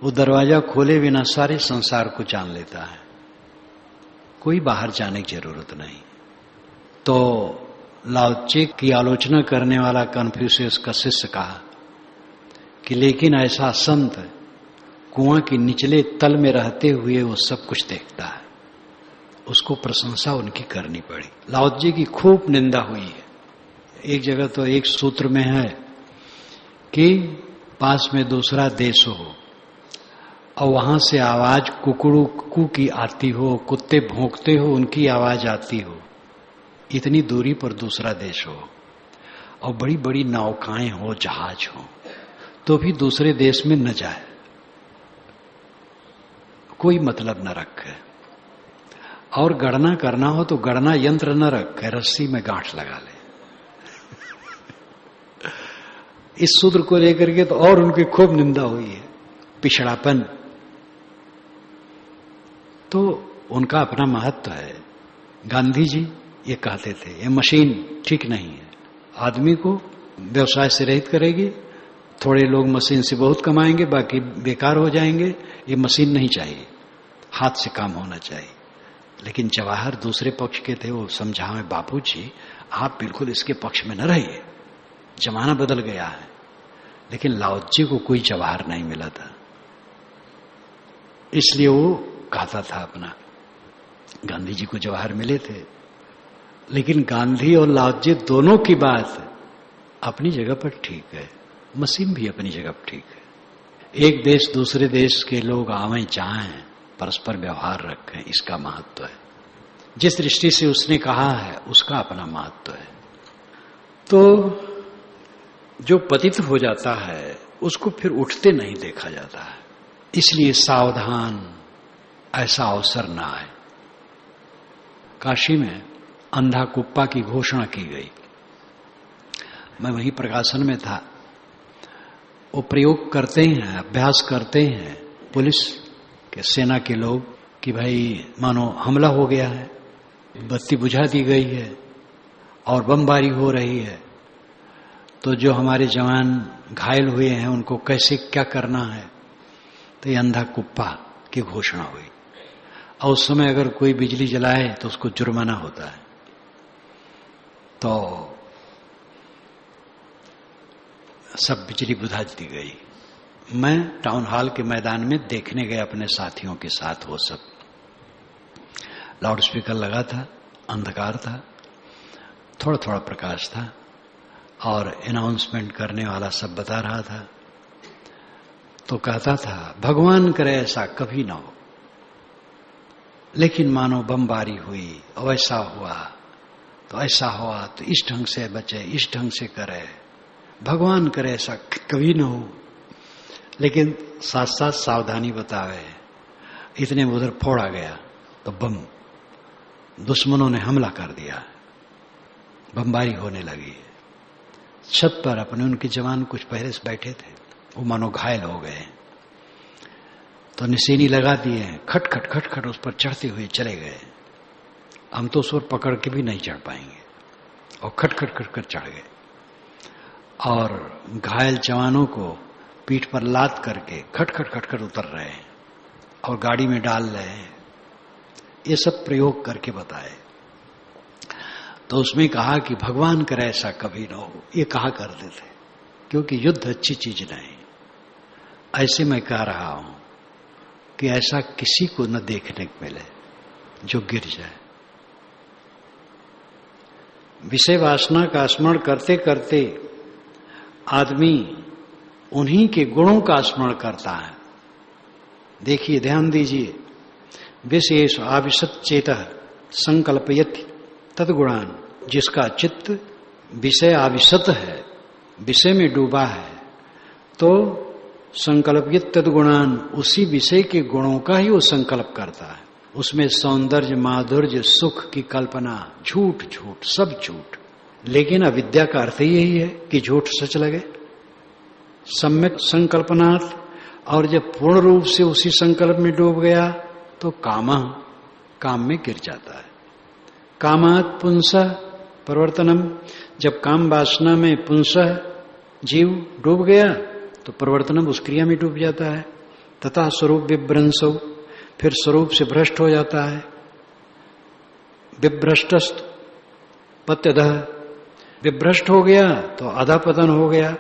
वो दरवाजा खोले बिना सारे संसार को जान लेता है, कोई बाहर जाने की जरूरत नहीं। तो लाओत्से की आलोचना करने वाला कन्फ्यूशियस का शिष्य कहा कि लेकिन ऐसा संत कुआं के निचले तल में रहते हुए वो सब कुछ देखता है। उसको प्रशंसा उनकी करनी पड़ी। लाओत्से की खूब निंदा हुई है। एक जगह तो एक सूत्र में है कि पास में दूसरा देश हो और वहां से आवाज कुकड़ू कुकू की आती हो, कुत्ते भौंकते हो उनकी आवाज आती हो, इतनी दूरी पर दूसरा देश हो और बड़ी बड़ी नौकाएं हो, जहाज हो, तो भी दूसरे देश में न जाए, कोई मतलब न रखे। और गणना करना हो तो गणना यंत्र न रखे, रस्सी में गांठ लगा ले। इस सूत्र को लेकर के तो और उनकी खूब निंदा हुई है, पिछड़ापन। तो उनका अपना महत्व है। गांधी जी ये कहते थे ये मशीन ठीक नहीं है, आदमी को व्यवसाय से रहित करेगी, थोड़े लोग मशीन से बहुत कमाएंगे, बाकी बेकार हो जाएंगे। ये मशीन नहीं चाहिए, हाथ से काम होना चाहिए। लेकिन जवाहर दूसरे पक्ष के थे, वो समझावे बापूजी आप बिल्कुल इसके पक्ष में न रहिए, जमाना बदल गया है। लेकिन लाओत्से को कोई जवाहर नहीं मिला था, इसलिए वो कहता था अपना। गांधी जी को जवाहर मिले थे, लेकिन गांधी और लाओत्से दोनों की बात अपनी जगह पर ठीक है, मशीन भी अपनी जगह पर ठीक है। एक देश दूसरे देश के लोग आवें जाएं, परस्पर व्यवहार रखें, इसका महत्व है। जिस दृष्टि से उसने कहा है उसका अपना महत्व है। तो जो पतित हो जाता है उसको फिर उठते नहीं देखा जाता है, इसलिए सावधान, ऐसा अवसर ना आए। काशी में अंधा कुप्पा की घोषणा की गई, मैं वहीं प्रकाशन में था। वो प्रयोग करते हैं, अभ्यास करते हैं पुलिस के, सेना के लोग कि भाई मानो हमला हो गया है, बत्ती बुझा दी गई है और बमबारी हो रही है, तो जो हमारे जवान घायल हुए हैं उनको कैसे क्या करना है। तो ये अंधा कुप्पा की घोषणा हुई। और उस समय अगर कोई बिजली जलाए तो उसको जुर्माना होता है। तो सब बिजली बुझा दी गई। मैं टाउन हॉल के मैदान में देखने गए अपने साथियों के साथ। वो सब लाउड स्पीकर लगा था, अंधकार था, थोड़ा थोड़ा प्रकाश था और अनाउंसमेंट करने वाला सब बता रहा था। तो कहता था भगवान करे ऐसा कभी ना हो, लेकिन मानो बमबारी हुई और ऐसा हुआ तो ऐसा हुआ, तो इस ढंग से बचे, इस ढंग से करे, भगवान करे ऐसा कभी ना हो। लेकिन साथ साथ सावधानी बतावे। इतने में उधर फोड़ा गया तो बम, दुश्मनों ने हमला कर दिया, बमबारी होने लगी। छत पर अपने उनके जवान कुछ पहले से बैठे थे, वो मानो घायल हो गए, तो निशानी लगा दिए, खट खट खट खट उस पर चढ़ते हुए चले गए। हम तो उस पर पकड़ के भी नहीं चढ़ पाएंगे, और खट खट खट खट चढ़ गए और घायल जवानों को पीठ पर लाद करके खट खट खट खट उतर रहे हैं और गाड़ी में डाल रहे हैं। ये सब प्रयोग करके बताए। तो उसमें कहा कि भगवान करे ऐसा कभी ना हो, ये कहा करते थे, क्योंकि युद्ध अच्छी चीज नहीं। ऐसे मैं कह रहा हूं कि ऐसा किसी को न देखने को मिले जो गिर जाए। विषय वासना का स्मरण करते करते आदमी उन्हीं के गुणों का स्मरण करता है। देखिए, ध्यान दीजिए, विशेष आविशत चेतः संकल्पयति तद्गुणान, जिसका चित्त विषय आविशत है, विषय में डूबा है, तो संकल्पित तद्गुणान, उसी विषय के गुणों का ही वो संकल्प करता है। उसमें सौंदर्य, माधुर्य, सुख की कल्पना, झूठ झूठ सब झूठ। लेकिन अविद्या का अर्थ ही यही है कि झूठ सच लगे। सम्यक संकल्पनार्थ, और जब पूर्ण रूप से उसी संकल्प में डूब गया तो काम में गिर जाता है। कामात् पुंसः प्रवर्तनम, जब काम वासना में पुंसः जीव डूब गया तो प्रवर्तनम उस क्रिया में डूब जाता है। तथा स्वरूप विभ्रंसो, फिर स्वरूप से भ्रष्ट हो जाता है। विभ्रष्टस्त पत्यदः, विभ्रष्ट हो गया तो अधपतन हो गया।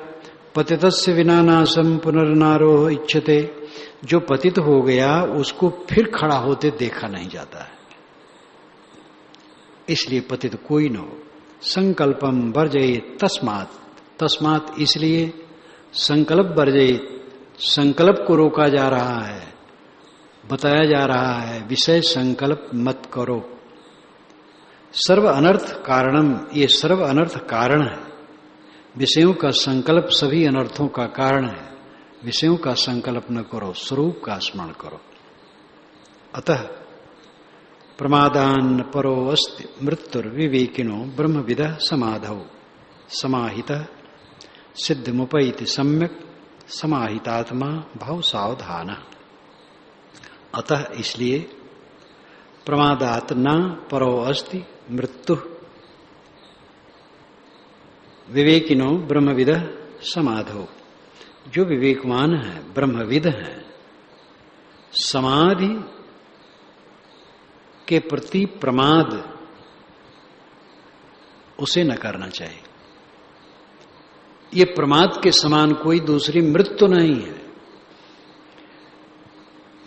पतितस्य विनानासम पुनर्नारोह इच्छते, जो पतित हो गया उसको फिर खड़ा होते देखा नहीं जाता है, इसलिए पतित कोई न हो। संकल्पम वर्जयेत तस्मात्, तस्मात् इसलिए संकल्प वर्जयेत, संकल्प को रोका जा रहा है, बताया जा रहा है विषय संकल्प मत करो। सर्व अनर्थ कारणम, ये सर्व अनर्थ कारण है। विषयों का संकल्प सभी अनर्थों का कारण है। विषयों का संकल्प न करो, स्वरूप का स्मरण करो। अतः प्रमादान परो अस्ति मृत्युर्विवेकिनो ब्रह्मविदः समाधौ समाहितः सिद्धिमुपैति सम्यक समाहितात्मा भाव सावधान। अतः इसलिए प्रमादात न परो अस्ति मृत्यु विवेकिनो ब्रह्मविदः समाधौ, जो विवेकवान है, ब्रह्मविद है, समाधि के प्रति प्रमाद उसे न करना चाहिए। ये प्रमाद के समान कोई दूसरी मृत्यु नहीं है।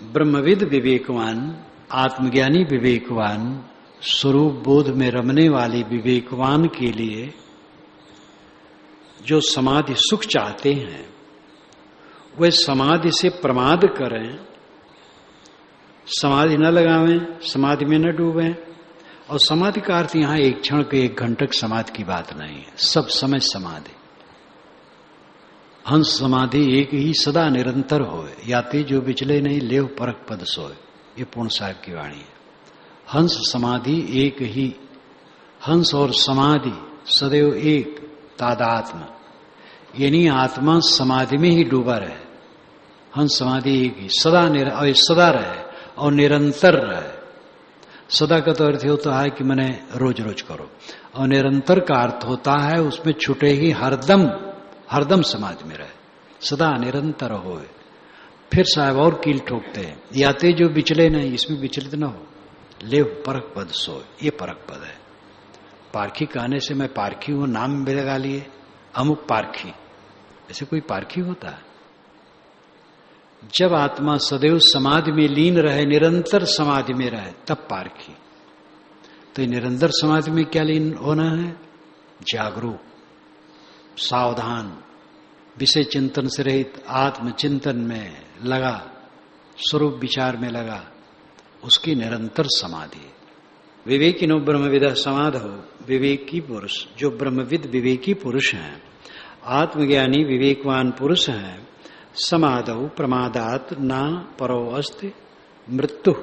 ब्रह्मविद विवेकवान, आत्मज्ञानी विवेकवान, स्वरूप बोध में रमने वाले विवेकवान के लिए जो समाधि सुख चाहते हैं वे समाधि से प्रमाद करें, समाधि न लगावें, समाधि में न डूबें। और समाधि का अर्थ यहां एक क्षण के एक घंटक समाधि की बात नहीं है, सब समय समाधि। हंस समाधि एक ही सदा निरंतर होए, याते जो बिचले नहीं लेव परख पद सोए, ये पूर्ण साहब की वाणी है। हंस समाधि एक ही, हंस और समाधि सदैव एक, तादात्म, यानी आत्मा समाधि में ही डूबा रहे। हंस समाधि एक ही, सदा रहे और निरंतर रहे। सदा का तो अर्थ होता है कि मैंने रोज रोज करो, और निरंतर का अर्थ होता है उसमें छुटे ही हरदम समाधि में रहे, सदा निरंतर होए। फिर साहब और कील ठोकते हैं, याते जो बिचले नहीं, इसमें विचलित न हो, लेव परख पद सोए, ये परख पद है। पारखी कहने से मैं पारखी हूं, नाम भी लगा लिए अमुक पारखी, ऐसे कोई पारखी होता है? जब आत्मा सदैव समाधि में लीन रहे, निरंतर समाधि में रहे, तब पारखी। तो ये निरंतर समाधि में क्या लीन होना है? जागरूक, सावधान, विषय चिंतन से रहित, आत्मचिंतन में लगा, स्वरूप विचार में लगा, उसकी निरंतर समाधि। विवेकिनो ब्रह्मविद समाधौ, विवेकी पुरुष, जो ब्रह्मविद विवेकी पुरुष हैं, आत्मज्ञानी विवेकवान पुरुष हैं, समाधौ प्रमादात ना परो अस्ति मृत्यु,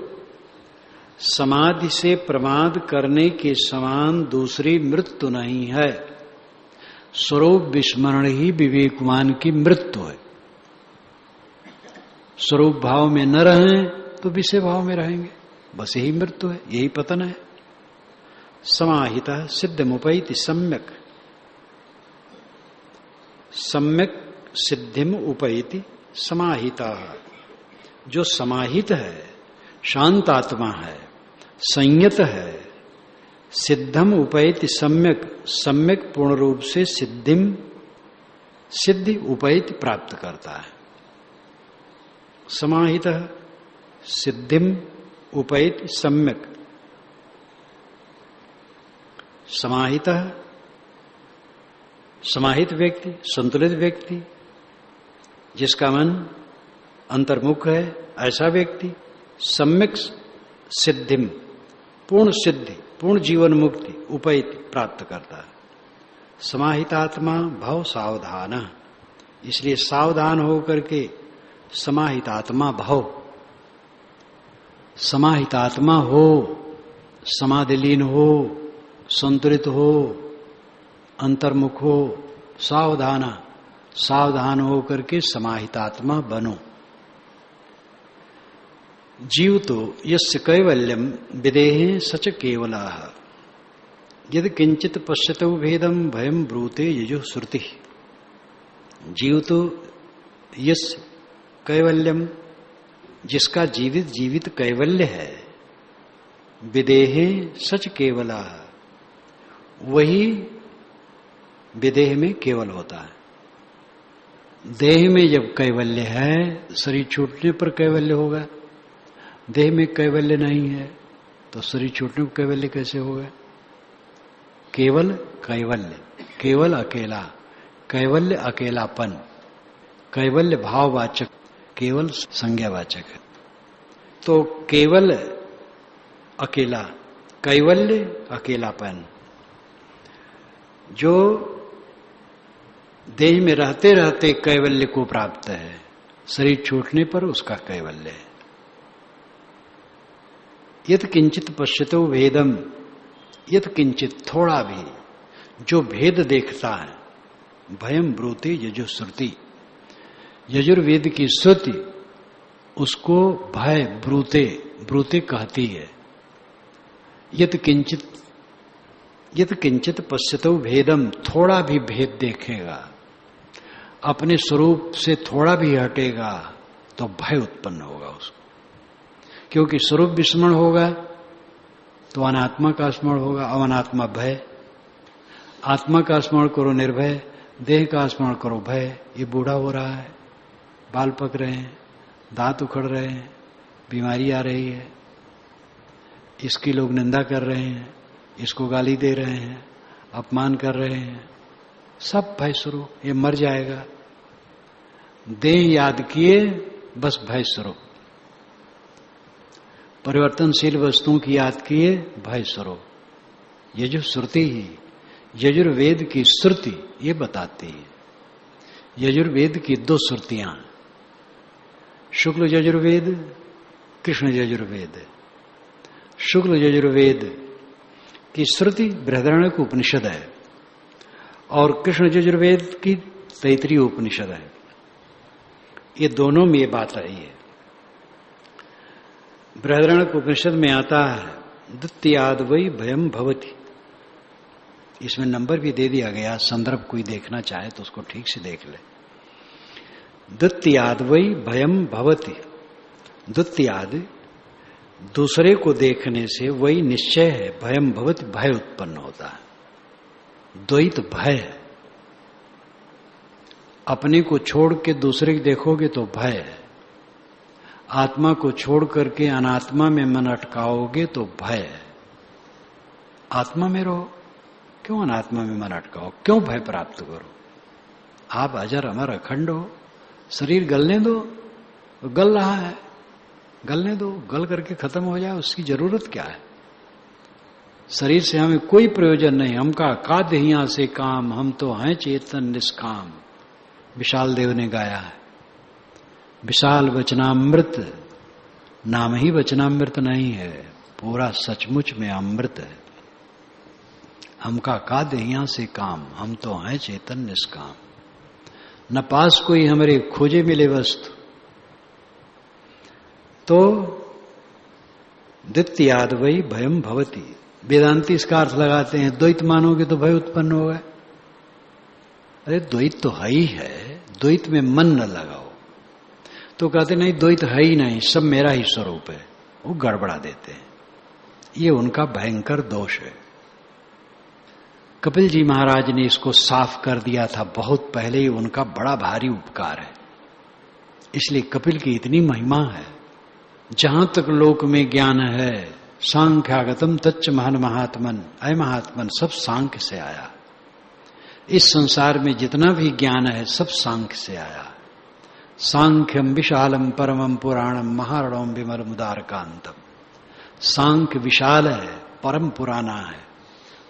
समाधि से प्रमाद करने के समान दूसरी मृत्यु नहीं है। स्वरूप विस्मरण ही विवेकवान की मृत्यु है। स्वरूप भाव में न रहें तो विषय भाव में रहेंगे, बस यही मृत्यु है, यही पतन है। समाहिता सिद्धिमुपैति सम्यक, सम्यक सिद्धिम उपैति समाहिता, जो समाहित है, शांत आत्मा है, संयत है, सिद्धम उपैति सम्यक, सम्यक पूर्ण रूप से सिद्धि उपैति प्राप्त करता है। समाहित सिद्धिम उपैति सम्यक। समाहित व्यक्ति, संतुलित व्यक्ति, जिसका मन अंतर्मुख है, ऐसा व्यक्ति सम्यक सिद्धिम, पूर्ण सिद्धि, पूर्ण जीवन मुक्ति उपैति प्राप्त करता है। समाहितात्मा भव सावधान, इसलिए सावधान होकर के समाहितात्मा भव, समाहितात्मा हो, समाधिलीन हो, संतुलित हो, अंतर्मुख हो, सावधान हो करके समाहितात्मा बनो। जीव तो यस्य कैवल्यम विदेहे सच केवलाः यदि किंचित पश्यतो भेदम भयम ब्रूते यजो श्रुति। जीव तो यस्य कैवल्यम, जिसका जीवित कैवल्य है, विदेहे सच केवलाः, वही विदेह में केवल होता है। देह में जब कैवल्य है, शरीर छूटने पर कैवल्य होगा। देह में कैवल्य नहीं है तो शरीर छूटने पर कैवल्य कैसे होगा? केवल कैवल्य, केवल अकेला, कैवल्य अकेलापन, कैवल्य भाववाचक, केवल संज्ञावाचक है। तो केवल अकेला, कैवल्य अकेलापन, जो देह में रहते रहते कैवल्य को प्राप्त है, शरीर छूटने पर उसका कैवल्य है। यत किंचित पश्यतो भेदम, यत किंचित थोड़ा भी जो भेद देखता है, भयम ब्रूते यजु श्रुति, यजुर्वेद की श्रुति उसको भय ब्रूते, ब्रूते कहती है। यत किंचित पश्यतो भेदम, थोड़ा भी भेद देखेगा, अपने स्वरूप से थोड़ा भी हटेगा तो भय उत्पन्न होगा उसको, क्योंकि स्वरूप विस्मरण होगा तो अनात्मा का स्मरण होगा, अनात्मा भय। आत्मा का स्मरण करो निर्भय, देह का स्मरण करो भय। ये बूढ़ा हो रहा है, बाल पक रहे हैं, दांत उखड़ रहे हैं, बीमारी आ रही है, इसकी लोग निंदा कर रहे हैं, इसको गाली दे रहे हैं, अपमान कर रहे हैं, सब भय स्वरूप। ये मर जाएगा, देह याद किए बस भय स्वरूप। परिवर्तनशील वस्तुओं की याद किए भय स्वरूप। ये जो श्रुति ही, यजुर्वेद की श्रुति ये बताती है। यजुर्वेद की दो श्रुतियां, शुक्ल यजुर्वेद, कृष्ण यजुर्वेद। शुक्ल यजुर्वेद की श्रुति बृहदारण्यक उपनिषद है और कृष्ण यजुर्वेद की तैत्तिरीय उपनिषद है। ये दोनों में ये बात आई है। बृहदारण्यक उपनिषद में आता है द्वितीयाद वै भयम भवति। इसमें नंबर भी दे दिया गया, संदर्भ कोई देखना चाहे तो उसको ठीक से देख ले। द्वितीयाद वै भयम भवति, द्वितीयाद दूसरे को देखने से वही निश्चय है, भयम भवति भय उत्पन्न होता है। द्वैत भय है, अपने को छोड़ के दूसरे को देखोगे तो भय है, आत्मा को छोड़ करके अनात्मा में मन अटकाओगे तो भय है। आत्मा में रहो, क्यों अनात्मा में मन अटकाओ, क्यों भय प्राप्त करो? आप अजर अमर अखंड हो, शरीर गलने दो, गल रहा है, गलने दो, गल करके खत्म हो जाए, उसकी जरूरत क्या है? शरीर से हमें कोई प्रयोजन नहीं, हमका का देहिया से काम, हम तो हैं चेतन निष्काम। विशाल देव ने गाया है, विशाल वचनामृत, नाम ही वचनामृत नहीं है, पूरा सचमुच में अमृत है। हमका का देहिया से काम, हम तो हैं चेतन निष्काम। न पास कोई हमारे खोजे मिले वस्तु। तो द्वितीयाद वै भयम भवति। वेदांती इसका अर्थ लगाते हैं द्वैत मानोगे तो भय उत्पन्न होगा। अरे द्वैत तो है ही है, द्वैत में मन न लगाओ। तो कहते नहीं द्वैत है ही नहीं, सब मेरा ही स्वरूप है, वो गड़बड़ा देते हैं। ये उनका भयंकर दोष है। कपिल जी महाराज ने इसको साफ कर दिया था बहुत पहले ही, उनका बड़ा भारी उपकार है। इसलिए कपिल की इतनी महिमा है, जहां तक लोक में ज्ञान है, सांख्यागतम तच्च महान महात्मन, अय महात्मन, सब सांख्य से आया। इस संसार में जितना भी ज्ञान है सब सांख्य से आया। सांख्यम विशालम परमम पुराणम महारणम विमल मुदारकांतम। सांख्य विशाल है, परम पुराना है,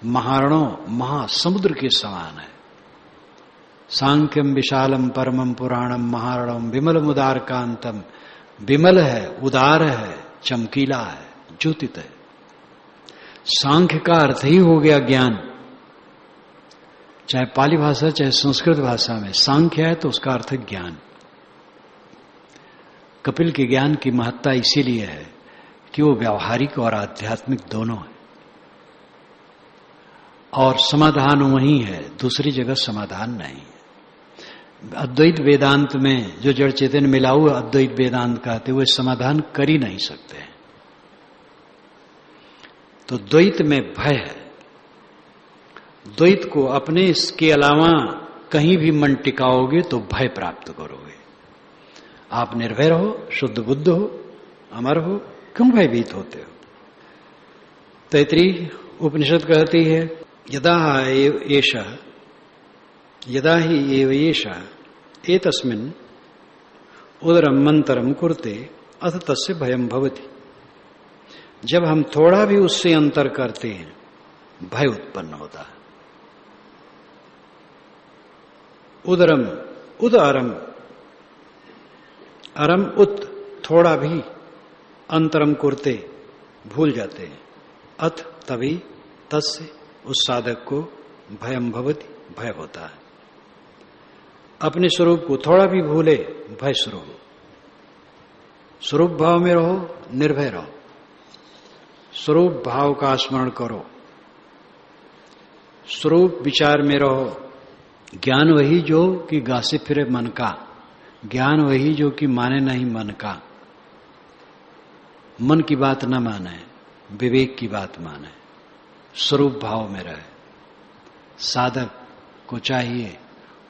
महारणों महासमुद्र के समान है। सांख्यम विशालम परमम पुराणम महारणम विमल मुदारकांतम। विमल है, उदार है, चमकीला है, ज्योतित है। सांख्य का अर्थ ही हो गया ज्ञान। चाहे पाली भाषा चाहे संस्कृत भाषा में सांख्य है तो उसका अर्थ है ज्ञान। कपिल के ज्ञान की महत्ता इसीलिए है कि वो व्यावहारिक और आध्यात्मिक दोनों है, और समाधान वही है, दूसरी जगह समाधान नहीं है। अद्वैत वेदांत में जो जड़ चेतन मिला हुआ अद्वैत वेदांत कहते हुए समाधान कर ही नहीं सकते। तो द्वैत में भय है। द्वैत को अपने इसके अलावा कहीं भी मन टिकाओगे तो भय प्राप्त करोगे। आप निर्भय रहो, शुद्ध बुद्ध हो, अमर हो, क्यों भयभीत होते हो? तैत्रीय उपनिषद कहती है, यदा ही एव एषः एतस्मिन् उदरम मंतरम कुरते अथ तस्य भयम भवति। जब हम थोड़ा भी उससे अंतर करते हैं भय उत्पन्न होता है। उदरम उदरम, अरम उत, थोड़ा भी, अंतरम कुरते, भूल जाते हैं, अथ तभी, तस्य, उस साधक को भयम भवति, भय होता है। अपने स्वरूप को थोड़ा भी भूले भय शुरू हो। स्वरूप भाव में रहो, निर्भय रहो, स्वरूप भाव का स्मरण करो, स्वरूप विचार में रहो। ज्ञान वही जो कि गासे फिरे मन का, ज्ञान वही जो कि माने नहीं मन का। मन की बात न माने, विवेक की बात माने, स्वरूप भाव में रहे। साधक को चाहिए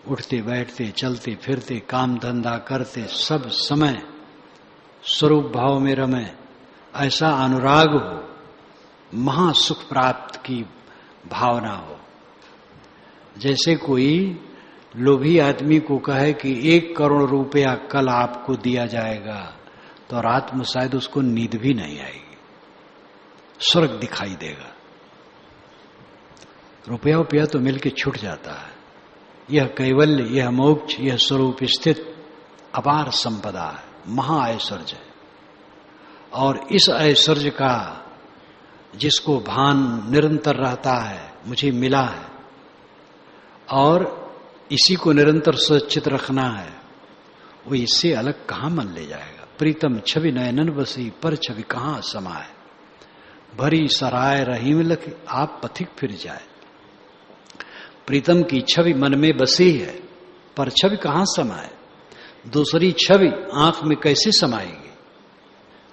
उठते बैठते चलते फिरते काम धंधा करते सब समय स्वरूप भाव में रमे, ऐसा अनुराग हो, महासुख प्राप्त की भावना हो। जैसे कोई लोभी आदमी को कहे कि 1 करोड़ रुपया कल आपको दिया जाएगा, तो रात में शायद उसको नींद भी नहीं आएगी, स्वर्ग दिखाई देगा। रुपया तो मिलके छूट जाता है। यह कैवल्य, यह मोक्ष, यह स्वरूप स्थित अपार संपदा है, महा ऐश्वर्य है। और इस ऐश्वर्य का जिसको भान निरंतर रहता है, मुझे मिला है, और इसी को निरंतर सुरक्षित रखना है, वो इससे अलग कहां मन ले जाएगा। प्रीतम छवि नयनन बसी, पर छवि कहां समाए, भरी सराय रहीम लख, आप पथिक फिर जाए। प्रीतम की छवि मन में बसी है, पर छवि कहां समाए, दूसरी छवि आंख में कैसे समाएगी।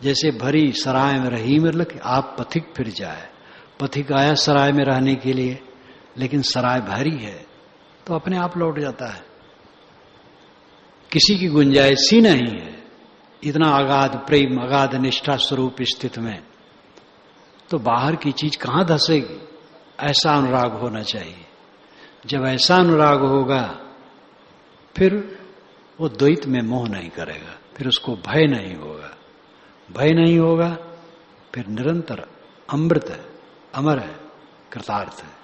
जैसे भरी सराय में रहीम लख, आप पथिक फिर जाए। पथिक आया सराय में रहने के लिए, लेकिन सराय भरी है तो अपने आप लौट जाता है। किसी की गुंजाइश ही नहीं है इतना अगाध प्रेम, अगाध निष्ठा स्वरूप स्थित में, तो बाहर की चीज कहां धसेगी। ऐसा अनुराग होना चाहिए। जब ऐसा अनुराग होगा फिर वो द्वैत में मोह नहीं करेगा, फिर उसको भय नहीं होगा। भय नहीं होगा फिर निरंतर अमृत है, अमर है, कृतार्थ है।